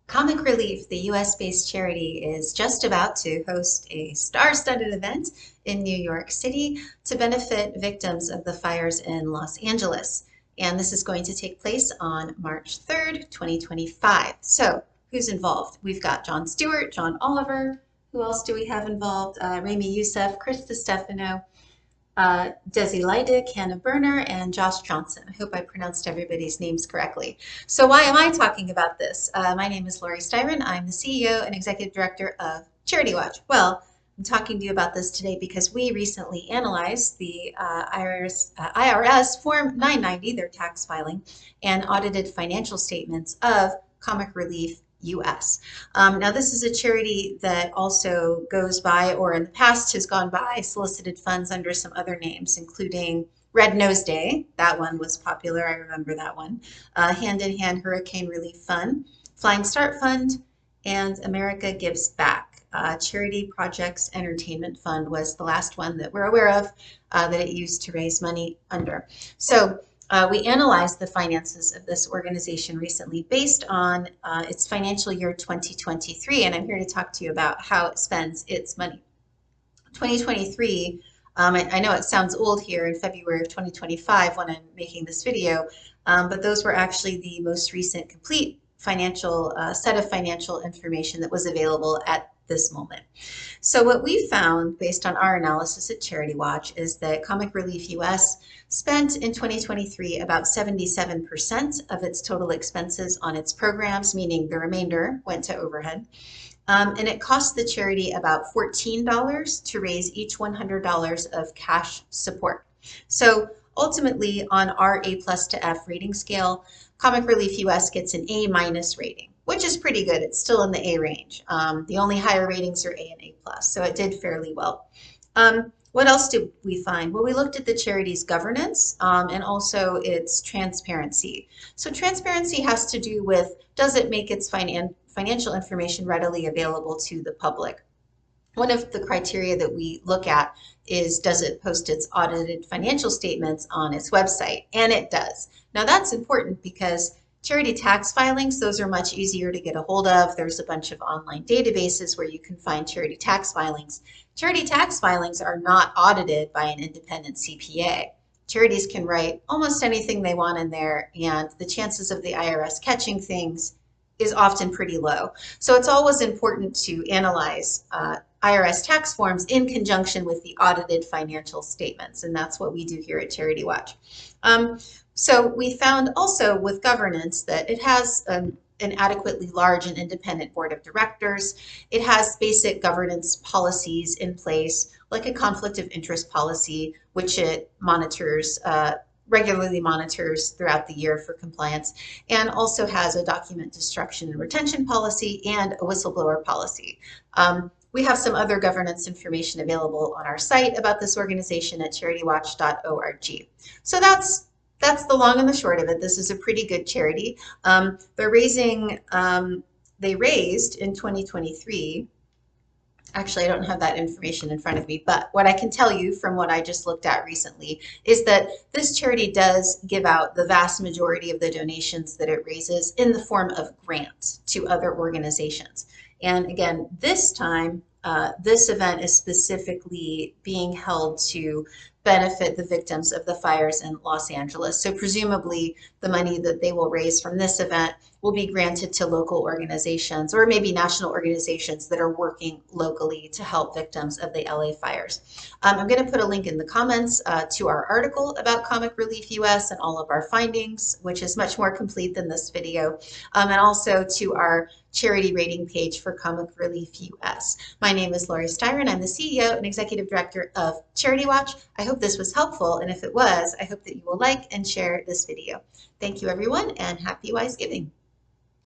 Comic Relief, the US-based charity, is just about to host a star-studded event in New York City to benefit victims of the fires in Los Angeles. And this is going to take place on March 3rd, 2025. So who's involved? We've got Jon Stewart, John Oliver. Who else do we have involved? Rami Youssef, Chris DiStefano, Desi Leidig, Hannah Berner, and Josh Johnson. I hope I pronounced everybody's names correctly. So why am I talking about this? My name is Laurie Styron. I'm the CEO and Executive Director of CharityWatch. Well, I'm talking to you about this today because we recently analyzed the IRS Form 990, their tax filing, and audited financial statements of Comic Relief U.S. Now, this is a charity that also goes by, or in the past has gone by, solicited funds under some other names, including Red Nose Day. That one was popular. I remember that one. Hand in Hand Hurricane Relief Fund, Flying Start Fund, and America Gives Back. Charity Projects Entertainment Fund was the last one that we're aware of that it used to raise money under. So we analyzed the finances of this organization recently based on its financial year 2023, and I'm here to talk to you about how it spends its money. 2023, I know it sounds old here in February of 2025 when I'm making this video, but those were actually the most recent complete financial set of financial information that was available at this moment. So what we found based on our analysis at CharityWatch is that Comic Relief U.S. spent in 2023 about 77% of its total expenses on its programs, meaning the remainder went to overhead. And it cost the charity about $14 to raise each $100 of cash support. So ultimately, on our A+ to F rating scale, Comic Relief U.S. gets an A- rating, which is pretty good. It's still in the A range. The only higher ratings are A and A+, so it did fairly well. What else did we find? Well, we looked at the charity's governance and also its transparency. So transparency has to do with, does it make its financial information readily available to the public? One of the criteria that we look at is, does it post its audited financial statements on its website? And it does. Now that's important because charity tax filings, those are much easier to get a hold of. There's a bunch of online databases where you can find charity tax filings. Charity tax filings are not audited by an independent CPA. Charities can write almost anything they want in there, and the chances of the IRS catching things is often pretty low. So it's always important to analyze IRS tax forms in conjunction with the audited financial statements, and that's what we do here at CharityWatch. So we found also with governance that it has an adequately large and independent board of directors. It has basic governance policies in place, like a conflict of interest policy, which it monitors, regularly monitors throughout the year for compliance, and also has a document destruction and retention policy and a whistleblower policy. We have some other governance information available on our site about this organization at CharityWatch.org. So that's the long and the short of it. This is a pretty good charity. They're raising, they raised in 2023. Actually, I don't have that information in front of me, but what I can tell you from what I just looked at recently is that this charity does give out the vast majority of the donations that it raises in the form of grants to other organizations. And again, this time, this event is specifically being held to benefit the victims of the fires in Los Angeles. So presumably the money that they will raise from this event will be granted to local organizations or maybe national organizations that are working locally to help victims of the LA fires. I'm going to put a link in the comments to our article about Comic Relief US and all of our findings, which is much more complete than this video, and also to our charity rating page for Comic Relief US. My name is Laurie Styron. I'm the CEO and Executive Director of CharityWatch. I hope this was helpful, and if it was, I hope that you will like and share this video. Thank you, everyone, and happy Wise Giving.